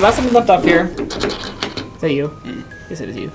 last time we left off here. Is that you? Yes, it is you.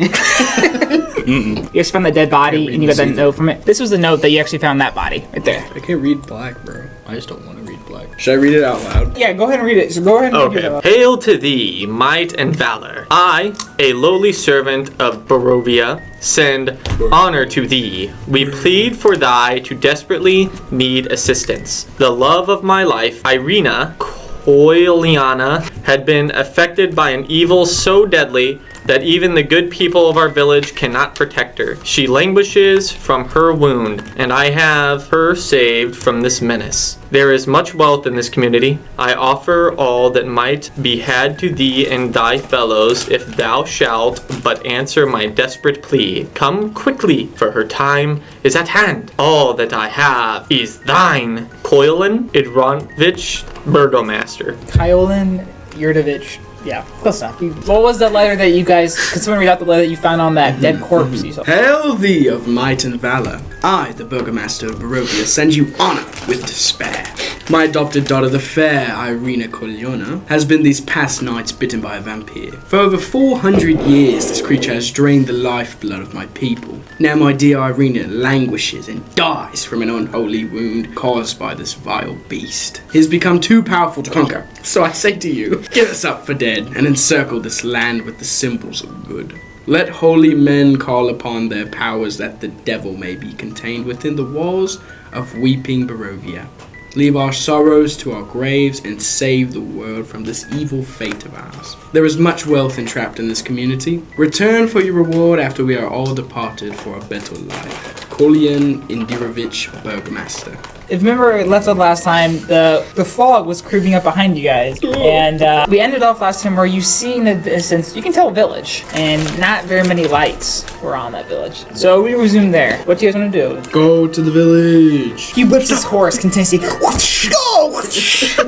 You just found the dead body and you got that note from it. This was the note that you actually found that body right there. I can't read black, bro. I just don't want to read black. Should I read it out loud? Yeah, go ahead and read it. So go ahead and read it out. Hail to thee, might and valor. I, a lowly servant of Barovia, send honor to thee. We plead for thy to desperately need assistance. The love of my life, Irina Koiliana, had been affected by an evil so deadly that even the good people of our village cannot protect her. She languishes from her wound, and I have her saved from this menace. There is much wealth in this community. I offer all that might be had to thee and thy fellows if thou shalt but answer my desperate plea. Come quickly, for her time is at hand. All that I have is thine. Koilin Idronovich, Burgomaster. Kyolin Yurdovich. Yeah, close enough. What was the letter that you guys... Could someone read out the letter that you found on that dead corpse you saw? Hail thee of might and valor. I, the Burgomaster of Barovia, send you honor with despair. My adopted daughter, the fair Irina Koiliana, has been these past nights bitten by a vampire. For over 400 years, this creature has drained the lifeblood of my people. Now my dear Irina languishes and dies from an unholy wound caused by this vile beast. He has become too powerful to conquer. So I say to you, give us up for dead and encircle this land with the symbols of good. Let holy men call upon their powers that the devil may be contained within the walls of weeping Barovia. Leave our sorrows to our graves and save the world from this evil fate of ours. There is much wealth entrapped in this community. Return for your reward after we are all departed for a better life. Kolian Indirovich, Burgomaster. If you remember we left off last time, the fog was creeping up behind you guys. And we ended off last time where you see in the distance, you can tell a village. And not very many lights were on that village. So we resume there. What do you guys want to do? Go to the village. He whips his horse continuously.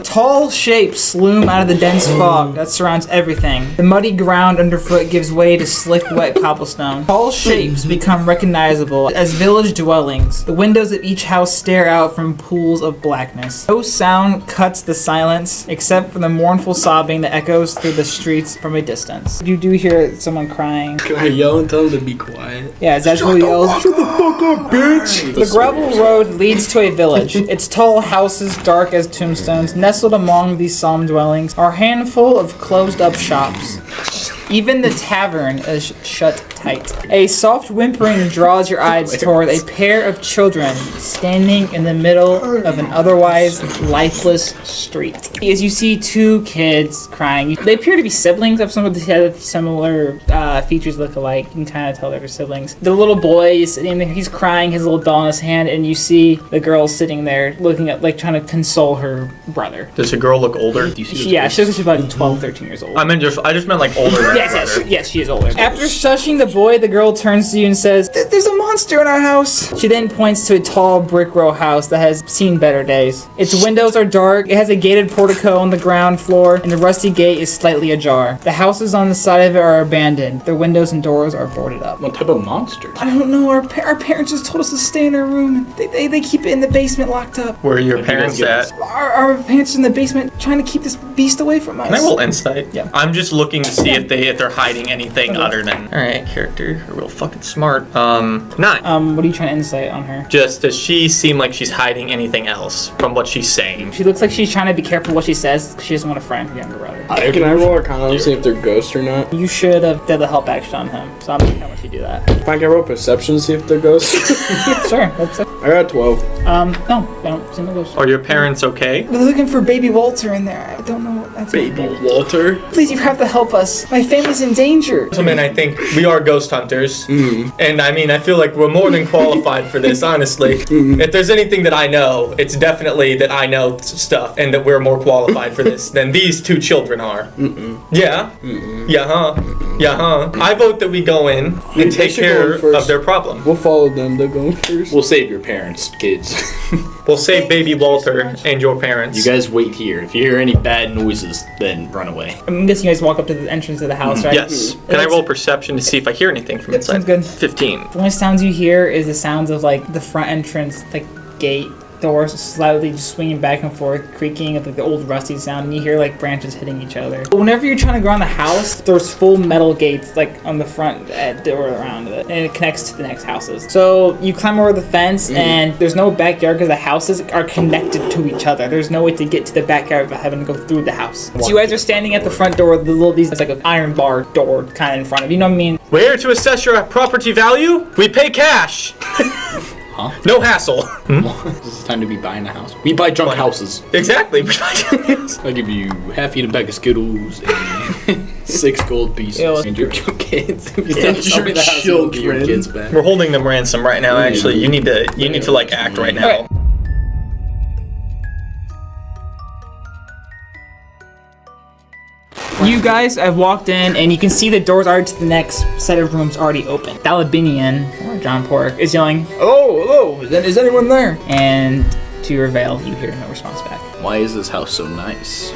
Tall shapes loom out of the dense fog that surrounds everything. The muddy ground underfoot gives way to slick, wet cobblestone. Tall shapes become recognizable as village dwellings. The windows of each house stare out from pools of blackness. No sound cuts the silence except for the mournful sobbing that echoes through the streets from a distance. You do hear someone crying. Can I yell and tell them to be quiet? Yeah, Zazul yells, "Shut the fuck up, bitch!" The gravel road leads to a village. Its tall houses, dark as tombstones, nestled among these solemn dwellings, are a handful of closed-up shops. Even the tavern is shut tight. A soft whimpering draws your eyes toward a pair of children standing in the middle of an otherwise lifeless street. As you see two kids crying, they appear to be siblings of some of the similar features look alike. You can kind of tell they're siblings. The little boy is sitting there, he's crying, his little doll in his hand, and you see the girl sitting there looking at, like, trying to console her brother. Does the girl look older? Yeah, she looks like she's about 12, 13 years old. I just meant like older than Yes, she is older. After shushing the boy, the girl turns to you and says, "There's a monster in our house." She then points to a tall brick row house that has seen better days. Its windows are dark, it has a gated portico on the ground floor, and the rusty gate is slightly ajar. The houses on the side of it are abandoned. Their windows and doors are boarded up. What type of monster? I don't know, our parents just told us to stay in our room. They keep it in the basement locked up. Where are your parents at? Our parents in the basement trying to keep this beast away from us. Can I roll insight? Yeah. I'm just looking to see if they're hiding anything other than. All right, character, real fucking smart. 9. What are you trying to insight on her? Just does she seem like she's hiding anything else from what she's saying? She looks like she's trying to be careful what she says. She doesn't want to frighten her younger brother. Can I roll Arcana to see if they're ghosts or not? You should have did the help action on him, so I'm not gonna let you do that. Fine, can I roll Perception to see if they're ghosts? Sure. That's it. I got 12. No, I don't see no ghosts. Are your parents okay? We're looking for baby Walter in there. I don't know what that's Baby Walter? Please, you have to help us. My family's in danger. Gentlemen, I think we are ghost hunters. And I mean, I feel like we're more than qualified for this, honestly. If there's anything that I know, it's definitely that I know stuff and that we're more qualified for this than these two children are. Yeah? Yeah, huh? Yeah, huh? I vote that we go in and take care of their problem. We'll follow them. They're going first. We'll save your parents, kids. We'll save baby Walter and your parents. You guys wait here. If you hear any bad noises, then run away. I'm guessing you guys walk up to the entrance of the house, right? Yes. Can I roll perception to see if I hear anything from inside? Sounds good. 15. The only sounds you hear is the sounds of, like, the front entrance, like, gate doors slightly just swinging back and forth, creaking with like, the old rusty sound, and you hear like branches hitting each other. Whenever you're trying to go around the house, there's full metal gates like on the front door around it, and it connects to the next houses. So you climb over the fence, and there's no backyard because the houses are connected to each other. There's no way to get to the backyard without having to go through the house. So you guys are standing at the front door with it's like an iron bar door kind of in front of you. You know what I mean? We're here to assess your property value. We pay cash. Huh? No hassle. This is time to be buying a house. We buy junk houses. Exactly. I'll give you half eat a bag of Skittles and 6 gold pieces. And your kids. If you tell me the house, you'll get your kids back. We're holding them ransom right now. Actually, you need to like act right now. Okay. You guys have walked in, and you can see the doors are to the next set of rooms already open. Dalabinian, or John Pork, is yelling, "Hello, hello, is anyone there?" And to your veil, you hear no response back. Why is this house so nice?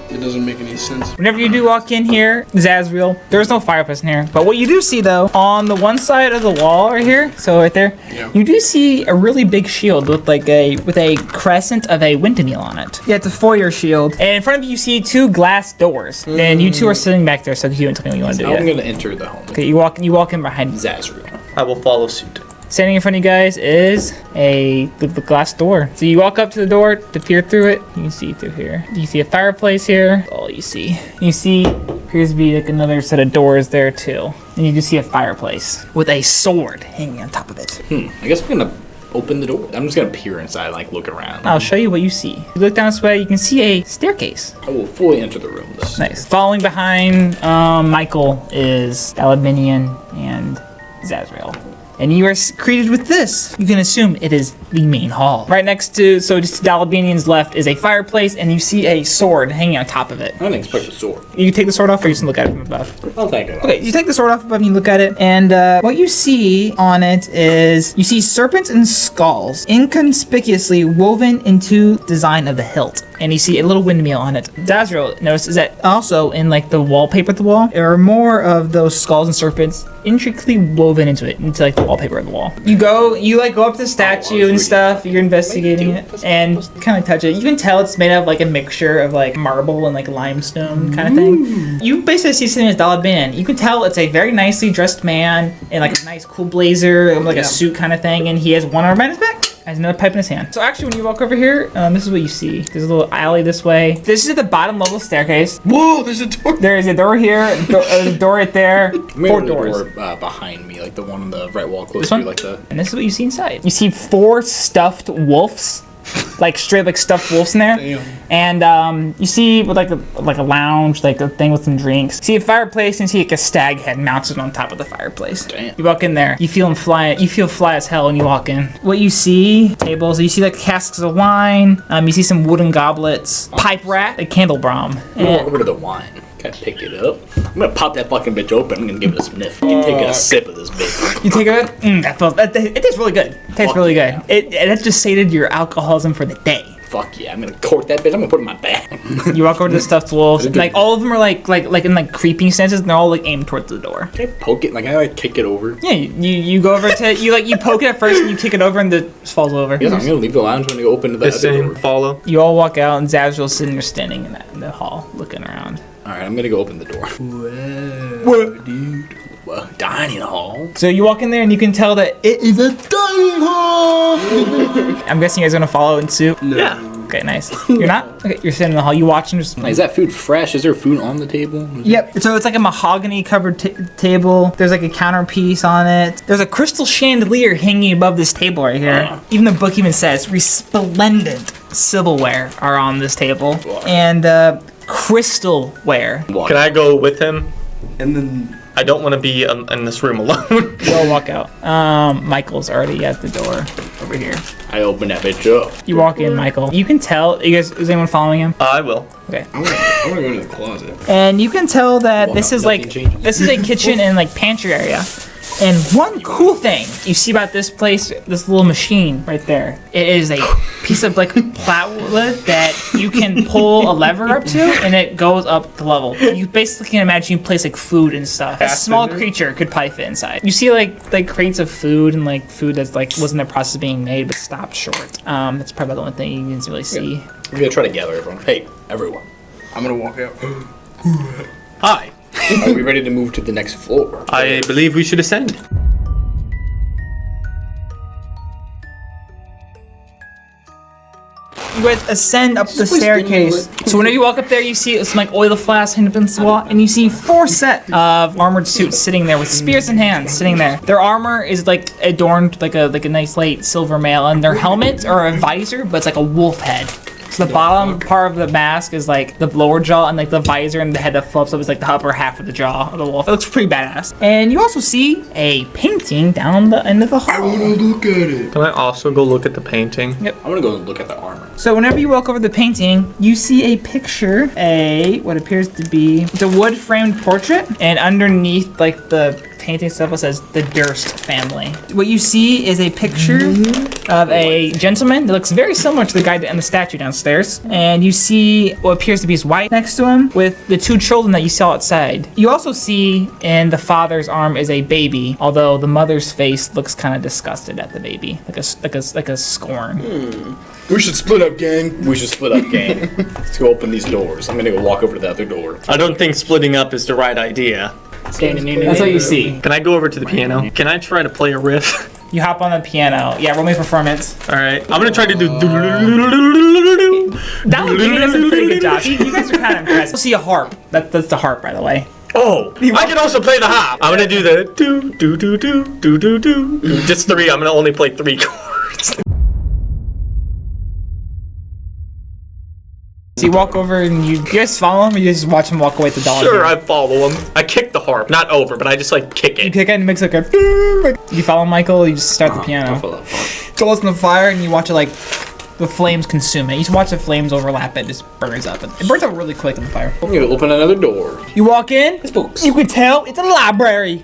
It doesn't make any sense. Whenever you do walk in here, Zazriel, there's no fireplace in here. But what you do see, though, on the one side of the wall right here, so right there, you do see a really big shield with a crescent of a windmill on it. Yeah, it's a foyer shield. And in front of you see 2 glass doors. And you 2 are sitting back there, so you can tell me what you want to do. I'm gonna enter the home. Okay, you walk in behind Zazriel. I will follow suit. Standing in front of you guys is the glass door. So you walk up to the door to peer through it. You can see through here. You see a fireplace here. That's all you see. You see appears to be like another set of doors there too. And you just see a fireplace with a sword hanging on top of it. I guess we're gonna open the door. I'm just gonna peer inside, like look around. I'll show you what you see. You look down this way, you can see a staircase. I will fully enter the room. Nice. Following behind Michael is Dalabinian and Zazriel. And you are greeted with this. You can assume it is the main hall. Right next to, so just to Dalabinian's left is a fireplace, and you see a sword hanging on top of it. I didn't expect a sword. You take the sword off, or you just look at it from above? I'll take it. Okay, you take the sword off above and you look at it, and what you see on it is you see serpents and skulls inconspicuously woven into design of the hilt. And you see a little windmill on it. Zazriel notices that also in like the wallpaper at the wall, there are more of those skulls and serpents intricately woven into like the wallpaper of the wall. You go up to the statue and stuff, you're investigating it, and kind of touch it. You can tell it's made of like a mixture of like marble and like limestone kind of thing. You basically see something as Dalabin. You can tell it's a very nicely dressed man in like a nice cool blazer, like a suit kind of thing, and he has one arm behind his back. Has another pipe in his hand. So actually, when you walk over here, this is what you see. There's a little alley this way. This is the bottom level staircase. Whoa, there's a door. There is a door here, a door right there. 4 doors. Door, behind me, like the one on the right wall close This to one? you, like the. And this is what you see inside. You see 4 stuffed wolves. Like straight like stuffed wolves in there. Damn. And you see with like a lounge, like a thing with some drinks. You see a fireplace and you see like a stag head mounted on top of the fireplace. Damn. You walk in there, you feel fly as hell when you walk in. What you see, tables, you see like casks of wine, you see some wooden goblets, pipe rack, a candelabrum. I'm gonna walk over to the wine. Can I pick it up? I'm gonna pop that fucking bitch open. I'm gonna give it a sniff. You can take a sip of this bitch. You take it? It tastes really good. It tastes really good. It just sated your alcoholism for the day. Fuck yeah, I'm gonna cork that bitch. I'm gonna put it in my bag. You walk over to the stuffed wolves, and like all of them are like in like creeping stances, and they're all like aimed towards the door. Can I poke it? Like I like kick it over. Yeah, you go over to you poke it at first, and you kick it over, and it falls over. Yes, I'm gonna leave the lounge when you open the other door. Follow. You all walk out, and Zazriel's sitting there standing in the hall, looking around. All right, I'm gonna go open the door. Whoa, dude. Whoa, dining hall. So you walk in there, and you can tell that it is a dining hall. I'm guessing you guys are gonna follow in suit. No. Yeah. Okay, nice. You're not? Okay, you're sitting in the hall. You watch and just. Is that food fresh? Is there food on the table? Yep. So it's like a mahogany covered table. There's like a counterpiece on it. There's a crystal chandelier hanging above this table right here. Even the book even says resplendent silverware are on this table. And crystalware. Can I go with him? And then I don't want to be in this room alone. You all walk out. Michael's already at the door over here. I open that bitch up. You walk in, Michael. You can tell. You guys, is anyone following him? I will. Okay. I wanna go into the closet. And you can tell that Well, this no, is like nothing changes. this is a kitchen and like pantry area. And one cool thing you see about this place, this little machine right there, it is a piece of like plywood that you can pull a lever up to, and it goes up the level. You basically can imagine you place like food and stuff. A small creature could probably fit inside. You see like crates of food and like food that's like was in the process of being made but stopped short. That's probably the only thing you can really see. We're gonna try to gather everyone. Hey, everyone. I'm gonna walk out. Hi. Are we ready to move to the next floor? I believe we should ascend. You guys ascend up the staircase. So whenever you walk up there, you see some like oil flasks hanging up in the wall, and you see 4 set of armored suits sitting there with spears in hand, sitting there. Their armor is like adorned like a nice light silver mail, and their helmets are a visor, but it's like a wolf head. So the bottom part of the mask is like the lower jaw, and like the visor and the head that flips up is like the upper half of the jaw of the wolf. It looks pretty badass. And you also see a painting down the end of the hall. I wanna look at it. Can I also go look at the painting? Yep. I'm gonna go and look at the armor. So whenever you walk over the painting, you see a picture, what appears to be the wood framed portrait, and underneath like the painting stuff it says the Durst family. What you see is a picture of a gentleman that looks very similar to the guy in the statue downstairs, and you see what appears to be his wife next to him with the 2 children that you saw outside. You also see in the father's arm is a baby, although the mother's face looks kind of disgusted at the baby, like a scorn. We should split up, gang. We should split up, gang. Let's go open these doors. I'm gonna go walk over to the other door. I don't think splitting up is the right idea. That's what you see. Can I go over to the piano? Can I try to play a riff? You hop on the piano. Yeah, roll me performance. All right, I'm gonna try to do. That one does a pretty good job. You guys are kind of impressed. You'll see a harp. That's the harp, by the way. Oh, I can also play the harp. I'm gonna do the do do do do do do do. Just 3. I'm gonna only play 3 chords. So you walk over and you guys follow him, or you just watch him walk away with the dog? Sure, I follow him. I kick the harp, not over, but I just like kick You it. kick it and it makes like a. You follow Michael. You just start the piano. It goes in the fire and you watch it like the flames consume it. You just watch the flames overlap. It just burns up. It burns up really quick in the fire. I'm gonna open another door. You walk in. It's books. You can tell it's a library.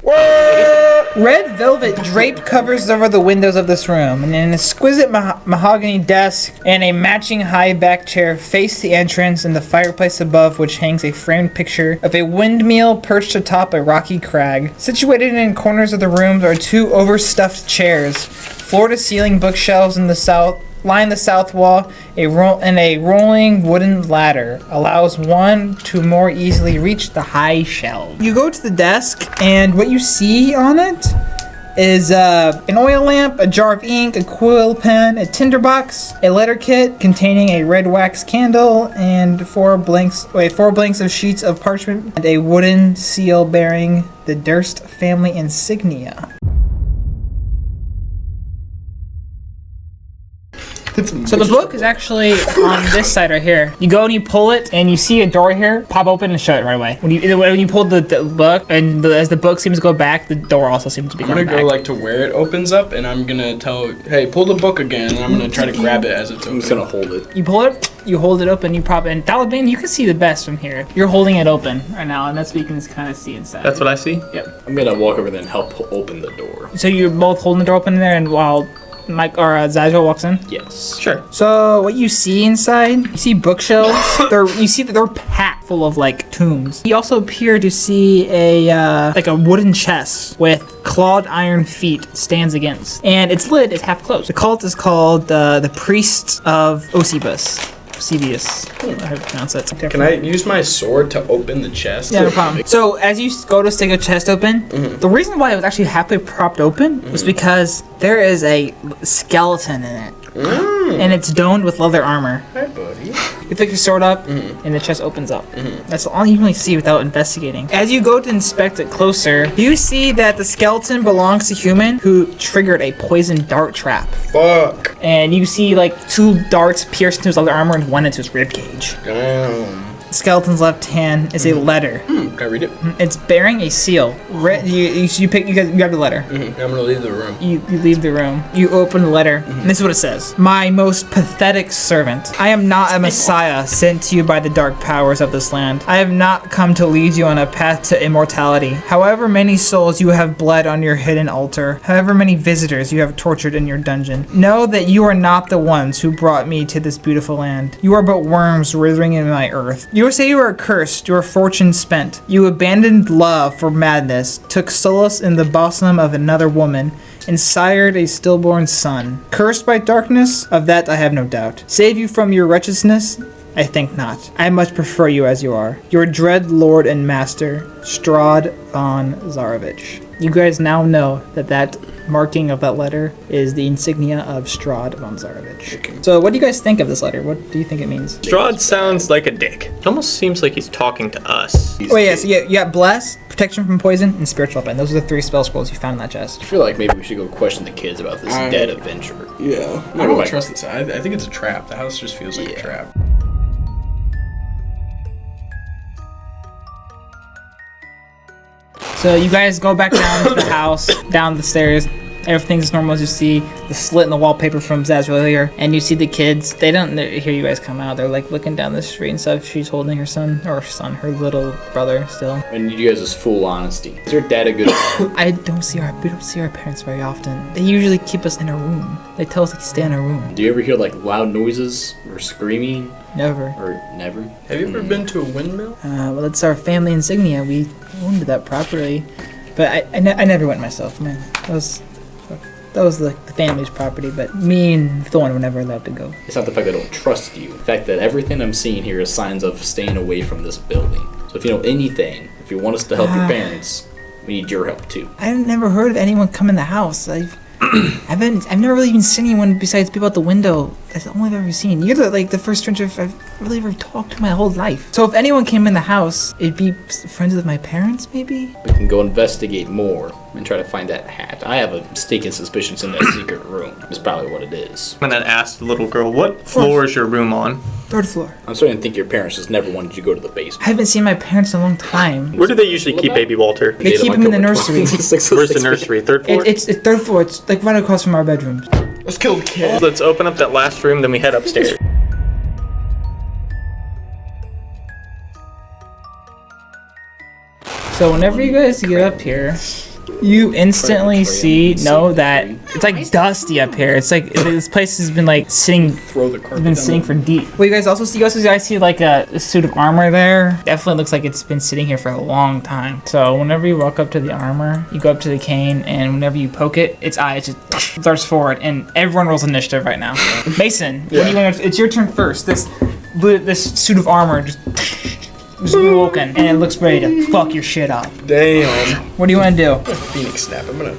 Red velvet draped covers over the windows of this room, and an exquisite mahogany desk and a matching high back chair face the entrance, and the fireplace above which hangs a framed picture of a windmill perched atop a rocky crag. Situated in corners of the rooms are 2 overstuffed chairs, floor-to-ceiling bookshelves in the south. Line the south wall, a rolling wooden ladder allows one to more easily reach the high shelves. You go to the desk, and what you see on it is an oil lamp, a jar of ink, a quill pen, a tinderbox, a letter kit containing a red wax candle, and 4 blanks of sheets of parchment, and a wooden seal bearing the Durst family insignia. So the book is actually on this side right here. You go and you pull it, and you see a door here. Pop open and shut it right away. When you pull the book, and as the book seems to go back, the door also seems to be going back. I'm gonna go like to where it opens up, and I'm gonna tell, hey, pull the book again, and I'm gonna try to grab it as it's open. I'm just gonna hold it. You pull it, you hold it open, you prop it. And Taliban, you can see the best from here. You're holding it open right now, and that's what you can just kind of see inside. That's what I see? Yep. I'm gonna walk over there and help open the door. So you're both holding the door open in there, and while Mike or Zazio walks in? Yes. Sure. So what you see inside, you see bookshelves. You see that they're packed full of like tombs. You also appear to see a wooden chest with clawed iron feet stands against, and its lid is half closed. The cult is called the Priests of Osebus. Eusebius, I pronounce it. Can I use my sword to open the chest? Yeah, no problem. So as you go to stick a chest open, the reason why it was actually halfway propped open was because there is a skeleton in it. And it's domed with leather armor. Hi, buddy. You pick your sword up, and the chest opens up. That's all you really see without investigating. As you go to inspect it closer, you see that the skeleton belongs to a human who triggered a poison dart trap. Fuck. And you see like 2 darts pierced into his leather armor and 1 into his rib cage. Damn. skeleton's left hand is a letter. Can I read it? It's bearing a seal. You grab the letter. I'm gonna leave the room. You leave the room. You open the letter, and this is what it says. My most pathetic servant. I am not a messiah sent to you by the dark powers of this land. I have not come to lead you on a path to immortality. However many souls you have bled on your hidden altar, however many visitors you have tortured in your dungeon, know that you are not the ones who brought me to this beautiful land. You are but worms writhing in my earth. You say you are cursed, your fortune spent. You abandoned love for madness, took solace in the bosom of another woman, and sired a stillborn son. Cursed by darkness? Of that I have no doubt. Save you from your wretchedness? I think not. I much prefer you as you are. Your dread lord and master, Strahd von Zarovich. You guys now know that marking of that letter is the insignia of Strahd von Zarovich. So what do you guys think of this letter? What do you think it means? Strahd sounds like a dick. It almost seems like he's talking to us. Oh yeah, so you got Bless, Protection from Poison, and Spiritual Weapon. Those are the 3 spell scrolls you found in that chest. I feel like maybe we should go question the kids about this dead adventurer. Yeah. I don't trust this. I think it's a trap. The house just feels like a trap. So you guys go back down to the house, down the stairs. Everything's as normal as you see. The slit in the wallpaper from Zaz earlier, and you see the kids. They don't hear you guys come out. They're like looking down the street and stuff. She's holding her her little brother still. I need you guys' full honesty. Is your dad a good man? We don't see our parents very often. They usually keep us in a room. They tell us to stay in a room. Do you ever hear like loud noises or screaming? Never. Or never? Have you ever been to a windmill? Well, it's our family insignia. We owned that property, but I never went myself. Man, that was the family's property, but me and Thorn were never allowed to go. It's not the fact that I don't trust you. The fact that everything I'm seeing here is signs of staying away from this building. So if you know anything, if you want us to help your parents, we need your help too. I've never heard of anyone come in the house. I've never really even seen anyone besides people out the window. That's the only I've ever seen. You're the first stranger I've really ever talked to my whole life. So if anyone came in the house, it'd be friends with my parents, maybe? We can go investigate more and try to find that hat. I have a mistaken suspicion it's in that secret room. That's probably what it is. I'm gonna ask the little girl, what floor is your room on? 3rd floor. I'm starting to think your parents just never wanted you to go to the I basement. haven't seen my parents in a long time. Where do they usually keep baby Walter? They keep him in the nursery. Where's the nursery? 3rd floor? It's 3rd floor. It's like right across from our bedrooms. Let's kill the kid. Let's open up that last room, then we head upstairs. So whenever you guys get up here, you instantly know that it's like dusty up here. It's like this place has been like sitting for deep. Well, you guys see like a suit of armor there. Definitely looks like it's been sitting here for a long time. So whenever you walk up to the armor, you go up to the cane, and whenever you poke it, its eye just darts forward, and everyone rolls initiative right now. Mason, what do you want? It's your turn first. This suit of armor just broken, and it looks ready to fuck your shit up. Damn. What do you want to do? Phoenix snap. I'm gonna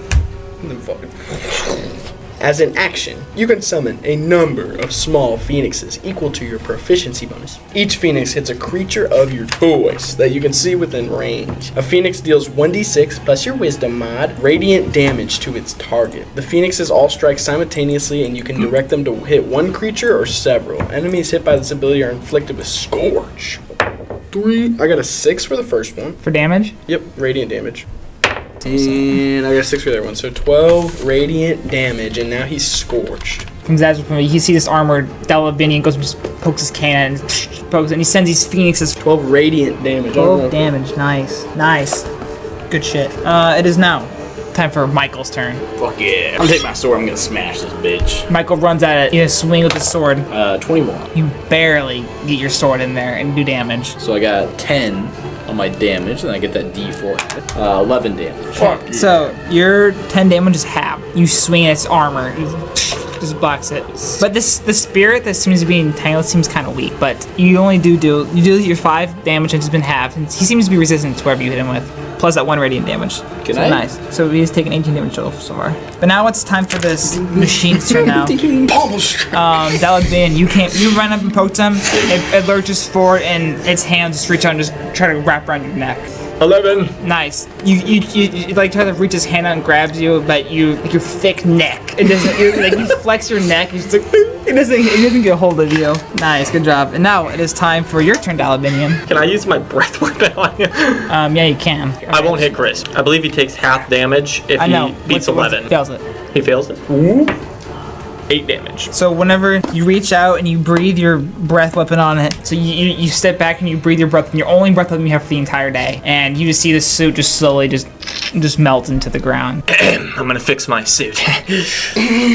fucking. As an action, you can summon a number of small phoenixes equal to your proficiency bonus. Each phoenix hits a creature of your choice that you can see within range. A phoenix deals 1d6 plus your wisdom mod radiant damage to its target. The phoenixes all strike simultaneously, and you can direct them to hit one creature or several. Enemies hit by this ability are inflicted with Scorch. 3. I got a 6 for the first one. For damage? Yep, radiant damage. And I got a 6 for the other one. So 12 radiant damage, and now he's scorched. From Zaz's point, he sees this armored Delavinian, goes and just pokes his cane at it, and pokes it, and he sends these phoenixes. 12 radiant damage. 12 damage, nice. Good shit. It is now time for Michael's turn. Fuck yeah. I'm gonna take my sword, I'm gonna smash this bitch. Michael runs at it, you swing with the sword. 21. You barely get your sword in there and do damage. So I got 10 on my damage, and I get that D4. 11 damage. Yeah. So your 10 damage is half. You swing its armor, just blocks it. But the spirit that seems to be entangled seems kind of weak. But you only do your 5 damage, and it's been halved. And he seems to be resistant to whatever you hit him with. Plus that 1 radiant damage. Nice. So he's taken 18 damage total so far. But now it's time for this machine's turn now. Delavinian, you run up and poke him. It lurches forward, and its hands just reach out and just try to wrap around your neck. 11. Nice. You like try to reach his hand out and grabs you, but your thick neck. It doesn't. You flex your neck. It's just like it doesn't get a hold of you. Nice, good job. And now it is time for your turn, Dalabinian. Can I use my breath weapon on you? Yeah, you can. I won't hit Crisp. I believe he takes half damage if he beats 11. Fails it. He fails it. Ooh. 8 damage. So whenever you reach out and you breathe your breath weapon on it, so you step back and you breathe your breath, and your only breath weapon you have for the entire day, and you just see the suit just slowly just melt into the ground. I'm gonna fix my suit.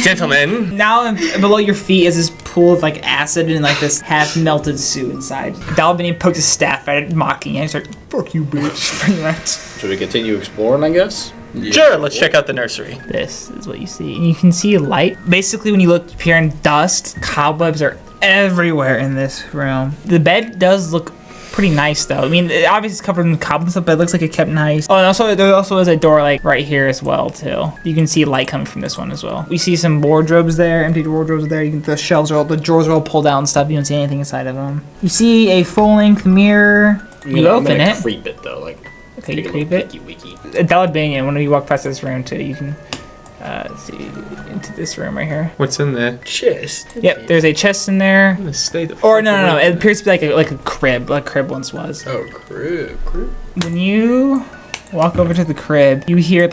Gentlemen. Now below your feet is this pool of like acid and like this half melted suit inside. Dalbini pokes his staff at it, mocking it. He's like, "Fuck you, bitch!" Pretty much. Should we continue exploring, I guess? Yeah. Sure, let's check out the nursery. This is what you see. And you can see light. Basically, when you look up here in dust, cobwebs are everywhere in this room. The bed does look pretty nice, though. I mean, obviously it's covered in cobwebs and stuff, but it looks like it kept nice. Oh, and also there also is a door like right here as well, too. You can see light coming from this one as well. We see some wardrobes there, empty wardrobes there. The shelves are all, the drawers are all pulled out and stuff. You don't see anything inside of them. You see a full-length mirror. You open it. Creep it though, like. Okay, you creep it. Wiki. Dalabinian, when you walk past this room too, you can see into this room right here. What's in there? Chest. Yep, there's a chest in there. Or no, it appears to be like a crib, like crib once was. Oh, crib. When you walk over to the crib, you hear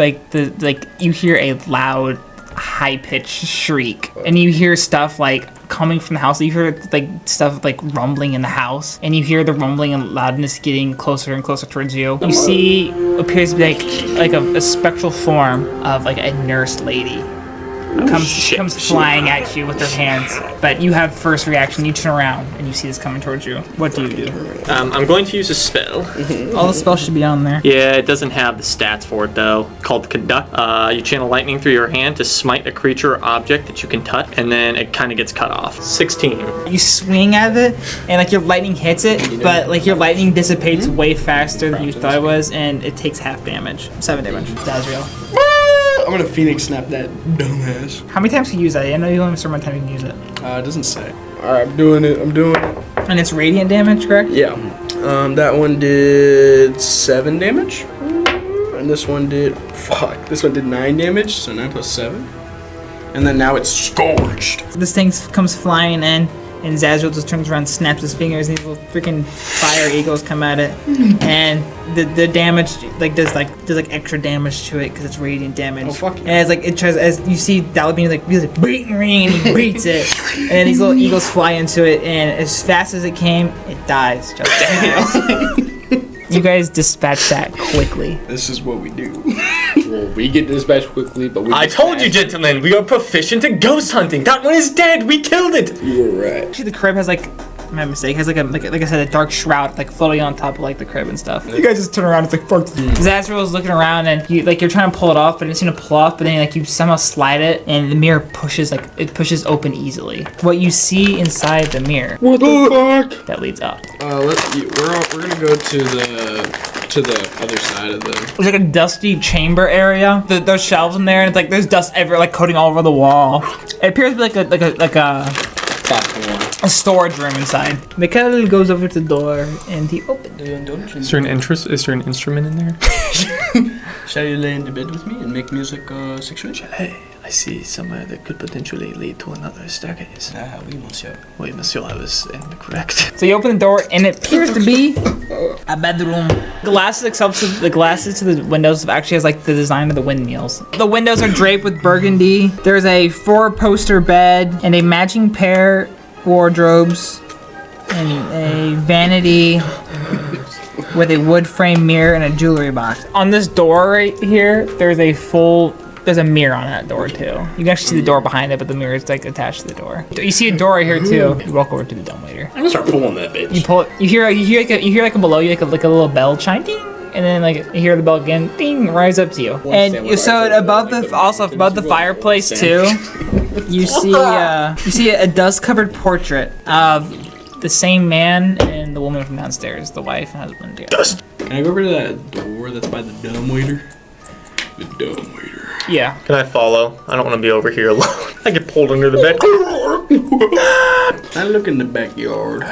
you hear a loud, high-pitched shriek, and you hear stuff like coming from the house. You hear like stuff like rumbling in the house, and you hear the rumbling and loudness getting closer and closer towards you. You see appears to be like a spectral form of like a nurse lady. Comes flying at you with her hands, but you have first reaction. You turn around and you see this coming towards you. What do you do? I'm going to use a spell. All the spells should be on there. Yeah, it doesn't have the stats for it though. Called Conduct. You channel lightning through your hand to smite a creature or object that you can touch, and then it kind of gets cut off. 16. You swing at it, and like your lightning hits it, but like your lightning dissipates way faster than you thought it was, and it takes half damage. 7 damage. Dazriel. I'm gonna Phoenix snap that dumbass. How many times can you use that? I know you only have a certain amount of time you can use it. It doesn't say. Alright, I'm doing it. And it's radiant damage, correct? Yeah. That one did 7 damage. And this one did 9 damage, so 9 plus 7. And then now it's scorched. This thing comes flying in, and Zazriel just turns around, snaps his fingers, and these little freaking fire eagles come at it. And the damage does extra damage to it because it's radiant damage. Oh fuck! And as it tries, as you see Dalabini he's like beating ring, and he beats it, and then these little eagles fly into it, and as fast as it came, it dies. You guys dispatch that quickly. This is what we do. Well, we get dispatched quickly, but we. I told you, gentlemen, we are proficient at ghost hunting. That one is dead. We killed it. You were right. Actually, the crib has my mistake, has like I said, a dark shroud floating on top of like the crib and stuff. You guys just turn around, it's like fuck. Zazriel is looking around and you're trying to pull it off, but it's gonna pull off, but then you somehow slide it and the mirror pushes open easily. What you see inside the mirror. What the fuck? That leads up. We're gonna go to the other side of the. There's like a dusty chamber area. There's shelves in there, and it's like there's dust everywhere, like coating all over the wall. It appears to be like a storage room inside. Mikhail goes over to the door and he opens. Is there an instrument in there? Shall you lay in the bed with me and make music situation? Hey, I see somewhere that could potentially lead to another staircase. Oui, monsieur. Oui, monsieur, I was incorrect. So you open the door and it appears to be a bedroom. The glasses to the windows actually has like the design of the windmills. The windows are draped with burgundy. There's a 4-poster bed and a matching pair wardrobes and a vanity with a wood frame mirror and a jewelry box. On this door right here, there's a mirror on that door too. You can actually see the door behind it, but the mirror is like attached to the door. You see a door right here too. You walk over to the dumbwaiter. I'm gonna start pulling that bitch. You pull it. You hear like a below you like a little bell chime, ding, and then like you hear the bell again, ding, rise up to you. And so above the fireplace too, you see a dust-covered portrait of the same man and the woman from downstairs, the wife and husband together. Can I go over to that door that's by the dumbwaiter? The dumbwaiter. Yeah. Can I follow? I don't want to be over here alone. I get pulled under the bed. I look in the backyard.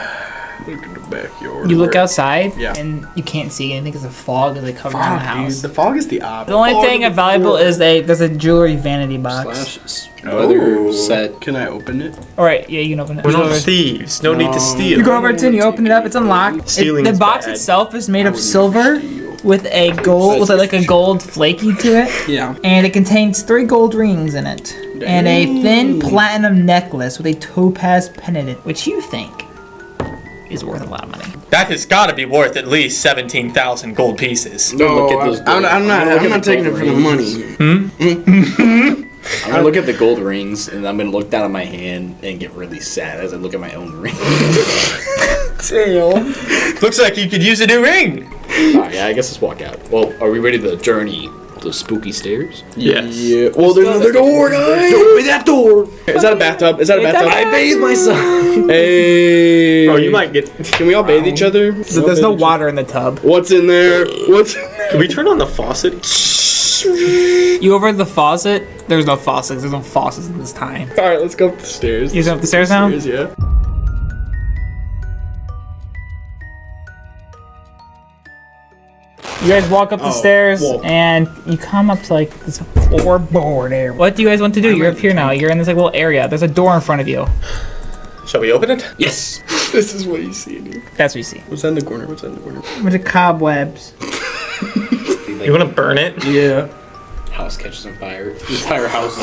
Look at the backyard. You look outside, Yeah. and you can't see anything because the fog is like covering the Fog, house. dude. The fog is the opposite. The only thing valuable is there's a jewelry vanity box. Slashes. Another set. Can I open it? Alright, yeah, you can open it. We're You go not over- thieves. No need to steal. You go over to it and you open it up, it's unlocked. Stealing The is box bad. itself is made of silver with a gold, with like a gold flaky to it. Yeah. And it contains 3 gold rings in it. And a thin platinum necklace with a topaz pendant, which you think is worth a lot of money. That has got to be worth at least 17,000 gold pieces. No, Look at those I'm gold- not look at the taking it gold for the rings. money. I'm gonna look at the gold rings, and I'm gonna look down at my hand and get really sad as I look at my own ring. Damn. Looks like you could use a new ring. Alright, yeah, I guess let's walk out. Well, are we ready to journey up those spooky stairs? Yes. Yeah. Well, there's another door, guys. Open that door. Is that a bathtub? Is that a bathtub? I bathed myself. Hey. Oh, you might get. Can we all bathe each other? So there's no water in the tub. What's in there? What's in there? Can we turn on the faucet? You over the faucet? There's no faucets. There's no faucets in this time. All right, let's go up the stairs. You going up the stairs now? Yeah. You guys walk up the stairs whoa. and you come up to like this floorboard area. What do you guys want to do? You're up here now. You're in this like little area. There's a door in front of you. Shall we open it? Yes! This is what you see, dude. That's what you see. What's that in the corner? What's that in the corner? With the cobwebs. You want to burn it? Yeah. House catches on fire. The entire house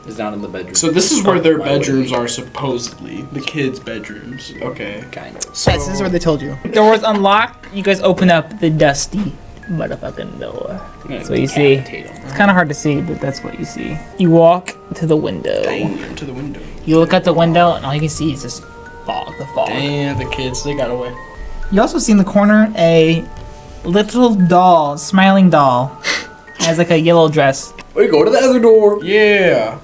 is down in the bedroom. So this is where their Why would bedrooms we? are supposedly. The kids' bedrooms. Okay. Kind of. So, Yes, this is where they told you. Door's unlocked. You guys open up the dusty motherfucking door. That's what you see. It's kind of hard to see, but that's what you see. You walk to the window. Damn, to the window. You look at the window, and all you can see is just fog. The fog. Damn, the kids, they got away. You also see in the corner a little doll, smiling doll, has like a yellow dress. We go to the other door. Yeah.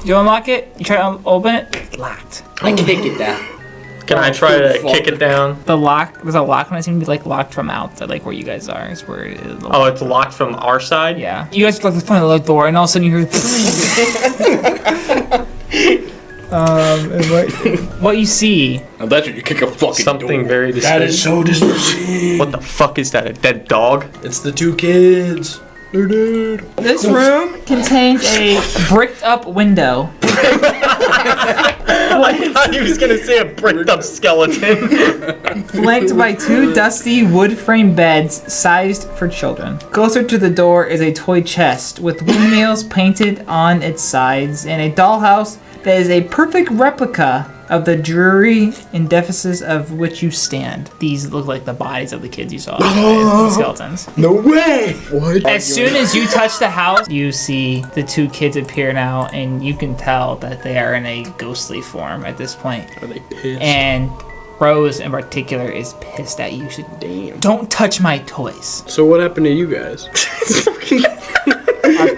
You unlock it. You try to open it. It's locked. I kick it down. Can I try to kick it down? The lock. There's a lock, and it seems to be like locked from outside, like where you guys are. Is where it is. Oh, it's locked from our side? Yeah. You guys look at the front of the door, and all of a sudden you hear. What you see? Now that's when you kick a fucking Something door. very That distinct. is so disrespectful. What the fuck is that? A dead dog? It's the 2 kids. They're dead. This room contains a bricked up window. I thought he was gonna say a bricked up skeleton. Flanked by 2 dusty wood frame beds sized for children. Closer to the door is a toy chest with windmills painted on its sides and a dollhouse that is a perfect replica of the dreary edifices of which you stand. These look like the bodies of the kids you saw, the skeletons. No way. What? As soon as you touch the house, you see the 2 kids appear now, and you can tell that they are in a ghostly form at this point. Are they pissed? And Rose in particular is pissed at you. She, Damn. don't touch my toys. So what happened to you guys? Our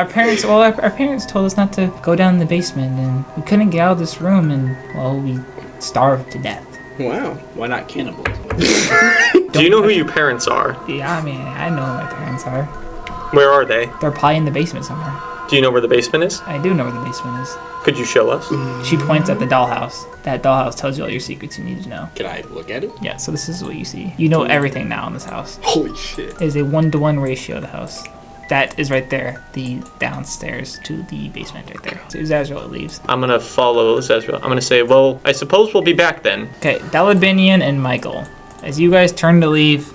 parents told us not to go down in the basement, and we couldn't get out of this room, and well, we starved to death. Wow. Why not cannibalism? Do you know who your parents are? Yeah, I mean, I know where my parents are. Where are they? They're probably in the basement somewhere. Do you know where the basement is? I do know where the basement is. Could you show us? She points at the dollhouse. That dollhouse tells you all your secrets you need to know. Can I look at it? Yeah, so this is what you see. You know everything now in this house. Holy shit. There's a 1-to-1 ratio of the house. That is right there, the downstairs to the basement right there. So Zazrael leaves. I'm gonna follow Zezra. I'm gonna say, well, I suppose we'll be back then. Okay, Dalabinian and Michael. As you guys turn to leave,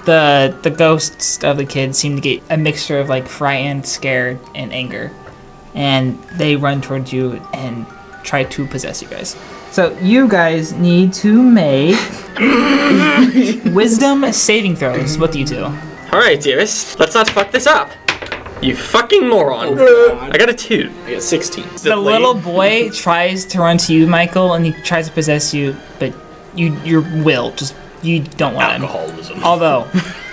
the ghosts of the kids seem to get a mixture of like frightened, scared, and anger. And they run towards you and try to possess you guys. So you guys need to make wisdom saving throws. What do you do? Alright, dearest. Let's not fuck this up. You fucking moron. I got a 2. I got 16. The little boy tries to run to you, Michael, and he tries to possess you, but your will just you don't want him. Alcoholism. Although,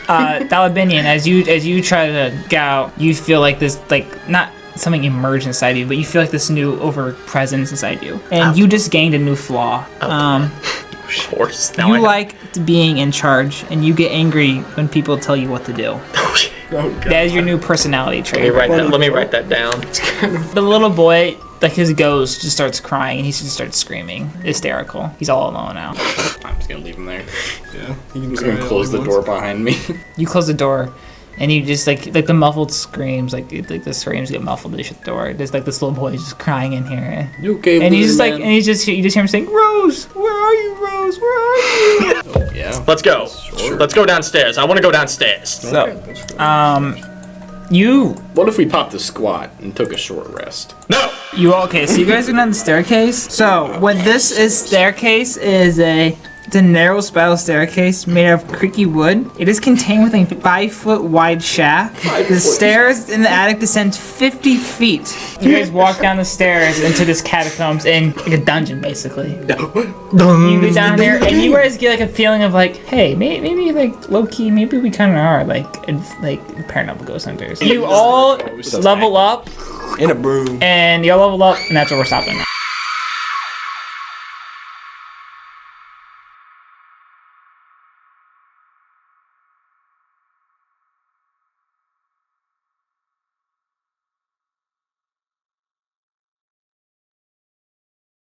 Dalabinian, as you try to get out, you feel like this not something emerged inside you, but you feel like this new over presence inside you, and you just gained a new flaw. Of course. Now You I know. like being in charge, and you get angry when people tell you what to do. Oh, shit. Oh, God. That is your new personality trait. Let me write that down. The little boy like his ghost just starts crying and he just starts screaming, hysterical. He's all alone now. I'm just gonna leave him there. Yeah. I'm just gonna close the door behind me. You close the door, and you just like the muffled screams, like the screams get muffled. They shut the door. There's like this little boy just crying in here, You okay? and he's just man? like, and you just hear him saying, "Rose, where are you, Rose? Where are you?" Oh, yeah. Let's go. Sure. Let's go downstairs. I want to go downstairs. So, you What if we popped a squat and took a short rest? No. okay? So you guys are on the staircase. So what this is staircase is it's a narrow spiral staircase made of creaky wood. It is contained with a 5-foot wide shaft. The stairs in the attic descend 50 feet. You guys walk down the stairs into this catacombs in like a dungeon, basically. You go down there, and you guys get like a feeling of like, hey, maybe like low key, maybe we kind of are like paranormal ghost hunters. You all level up, In a broom. and you all level up, and that's where we're stopping now.